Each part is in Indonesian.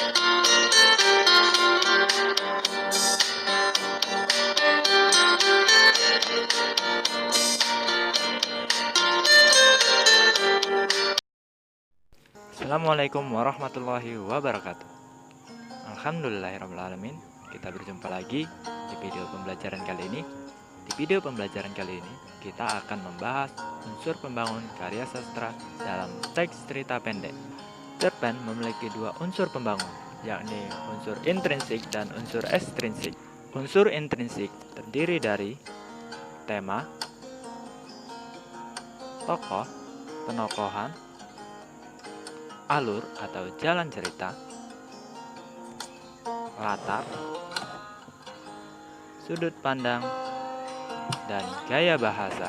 Assalamualaikum warahmatullahi wabarakatuh. Alhamdulillahirrahmanirrahim. Kita berjumpa lagi di video pembelajaran kali ini. Di video pembelajaran kali ini, kita akan membahas unsur pembangun karya sastra dalam teks cerita pendek. Cerpen memiliki dua unsur pembangun, yakni unsur intrinsik dan unsur ekstrinsik. Unsur intrinsik terdiri dari tema, tokoh, penokohan, alur atau jalan cerita, latar, sudut pandang, dan gaya bahasa.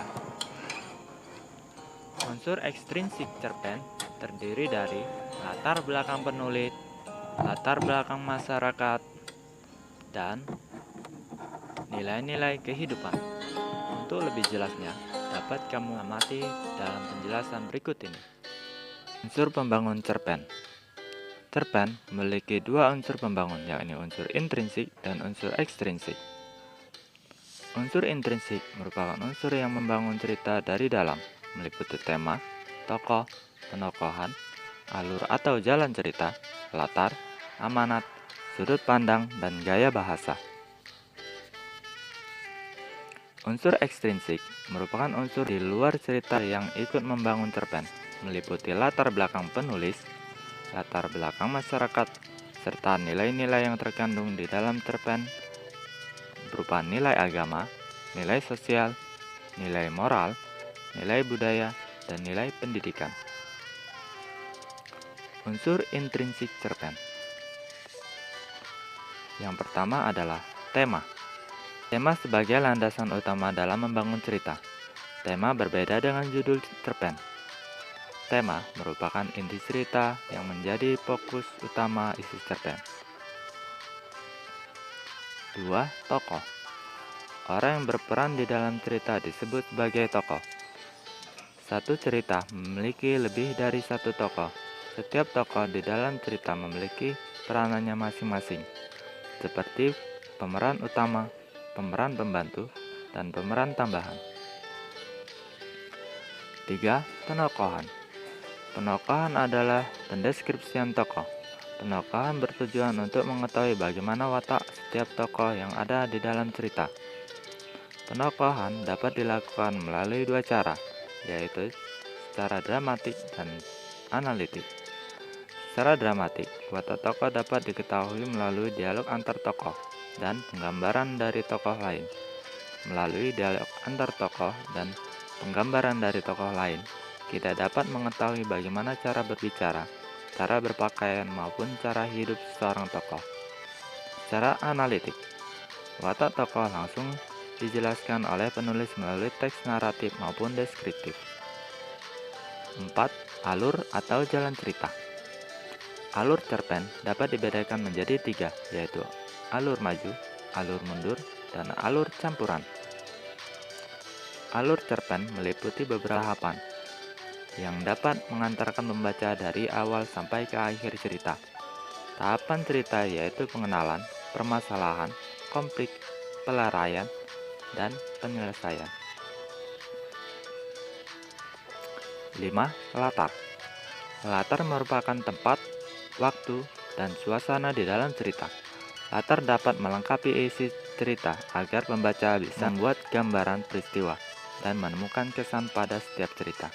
Unsur ekstrinsik cerpen terdiri dari latar belakang penulis, latar belakang masyarakat, dan nilai-nilai kehidupan. Untuk lebih jelasnya, dapat kamu amati dalam penjelasan berikut ini. Unsur pembangun cerpen. Cerpen memiliki dua unsur pembangun, yakni unsur intrinsik dan unsur ekstrinsik. Unsur intrinsik merupakan unsur yang membangun cerita dari dalam, meliputi tema, tokoh, penokohan, alur atau jalan cerita, latar, amanat, sudut pandang, dan gaya bahasa. Unsur ekstrinsik merupakan unsur di luar cerita yang ikut membangun cerpen, meliputi latar belakang penulis, latar belakang masyarakat, serta nilai-nilai yang terkandung di dalam cerpen berupa nilai agama, nilai sosial, nilai moral, nilai budaya, dan nilai pendidikan. Unsur intrinsik cerpen. Yang pertama adalah tema. Tema sebagai landasan utama dalam membangun cerita. Tema berbeda dengan judul cerpen. Tema merupakan inti cerita yang menjadi fokus utama isi cerpen. 2. Tokoh. Orang yang berperan di dalam cerita disebut sebagai tokoh. Satu cerita memiliki lebih dari satu tokoh. Setiap tokoh di dalam cerita memiliki peranannya masing-masing, seperti pemeran utama, pemeran pembantu, dan pemeran tambahan. 3. Penokohan. Penokohan adalah pendeskripsian tokoh. Penokohan bertujuan untuk mengetahui bagaimana watak setiap tokoh yang ada di dalam cerita. Penokohan dapat dilakukan melalui dua cara, yaitu secara dramatik dan analitik. Secara dramatik, watak tokoh dapat diketahui melalui dialog antar tokoh dan penggambaran dari tokoh lain. Melalui dialog antar tokoh dan penggambaran dari tokoh lain, kita dapat mengetahui bagaimana cara berbicara, cara berpakaian, maupun cara hidup seorang tokoh. Secara analitik, watak tokoh langsung dijelaskan oleh penulis melalui teks naratif maupun deskriptif. 4. Alur atau jalan cerita. Alur cerpen dapat dibedakan menjadi 3, yaitu alur maju, alur mundur, dan alur campuran. Alur cerpen meliputi beberapa tahapan yang dapat mengantarkan pembaca dari awal sampai ke akhir cerita. Tahapan cerita yaitu pengenalan, permasalahan, konflik, pelaraian, dan penyelesaian. 5. Latar. Latar merupakan tempat, waktu, dan suasana di dalam cerita. Latar dapat melengkapi isi cerita agar pembaca bisa membuat gambaran peristiwa dan menemukan kesan pada setiap cerita.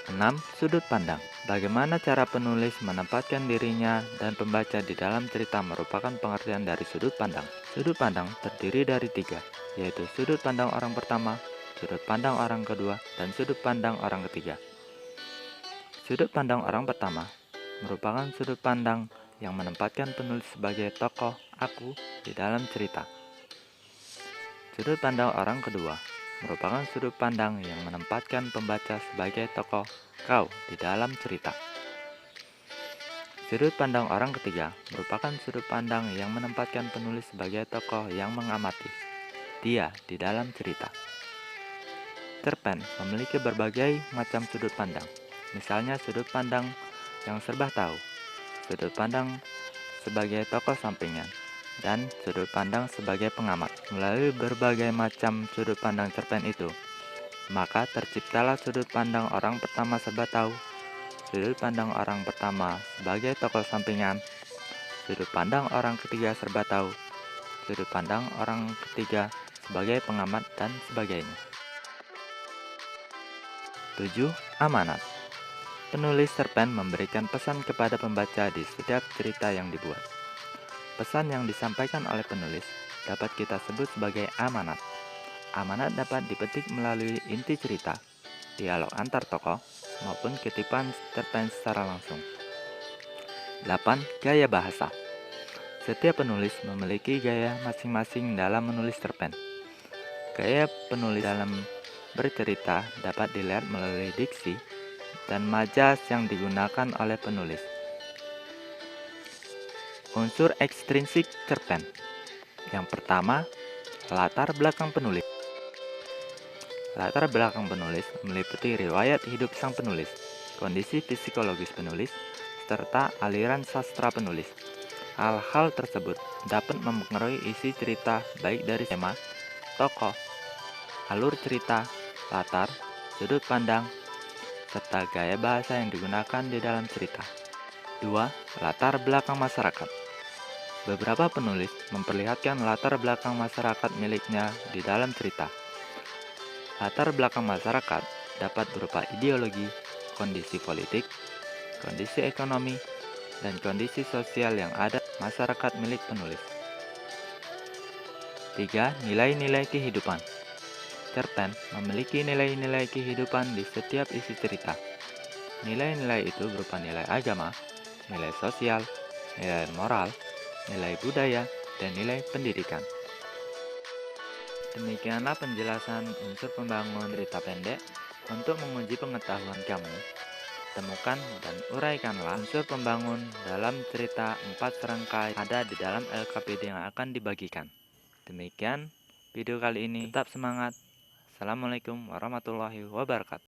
6. Sudut pandang. Bagaimana cara penulis menempatkan dirinya dan pembaca di dalam cerita merupakan pengertian dari sudut pandang. Sudut pandang terdiri dari 3, yaitu sudut pandang orang pertama, sudut pandang orang kedua, dan sudut pandang orang ketiga. Sudut pandang orang pertama merupakan sudut pandang yang menempatkan penulis sebagai tokoh aku di dalam cerita. Sudut pandang orang kedua merupakan sudut pandang yang menempatkan pembaca sebagai tokoh kau di dalam cerita. Sudut pandang orang ketiga merupakan sudut pandang yang menempatkan penulis sebagai tokoh yang mengamati dia di dalam cerita. Cerpen memiliki berbagai macam sudut pandang. Misalnya sudut pandang yang serba tahu, sudut pandang sebagai tokoh sampingan, dan sudut pandang sebagai pengamat. Melalui berbagai macam sudut pandang cerpen itu, maka terciptalah sudut pandang orang pertama serba tahu, sudut pandang orang pertama sebagai tokoh sampingan, sudut pandang orang ketiga serba tahu, sudut pandang orang ketiga sebagai pengamat, dan sebagainya. 7. Amanat. Penulis cerpen memberikan pesan kepada pembaca di setiap cerita yang dibuat. Pesan yang disampaikan oleh penulis dapat kita sebut sebagai amanat. Amanat dapat dipetik melalui inti cerita, dialog antar tokoh, maupun kutipan cerpen secara langsung. 8. Gaya bahasa. Setiap penulis memiliki gaya masing-masing dalam menulis cerpen. Gaya penulis dalam bercerita dapat dilihat melalui diksi dan majas yang digunakan oleh penulis. Unsur ekstrinsik cerpen. Yang pertama, latar belakang penulis. Latar belakang penulis meliputi riwayat hidup sang penulis, kondisi psikologis penulis, serta aliran sastra penulis. Hal-hal tersebut dapat mempengaruhi isi cerita baik dari tema, tokoh, alur cerita, latar, sudut pandang, serta gaya bahasa yang digunakan di dalam cerita. 2. Latar belakang masyarakat. Beberapa penulis memperlihatkan latar belakang masyarakat miliknya di dalam cerita. Latar belakang masyarakat dapat berupa ideologi, kondisi politik, kondisi ekonomi, dan kondisi sosial yang ada masyarakat milik penulis. 3. Nilai-nilai kehidupan. Cerpen memiliki nilai-nilai kehidupan di setiap isi cerita. Nilai-nilai itu berupa nilai agama, nilai sosial, nilai moral, nilai budaya, dan nilai pendidikan. Demikianlah penjelasan unsur pembangun cerita pendek. Untuk menguji pengetahuan kamu, temukan dan uraikanlah unsur pembangun dalam cerita 4 serangkai ada di dalam LKPD yang akan dibagikan. Demikian video kali ini. Tetap semangat. Assalamualaikum warahmatullahi wabarakatuh.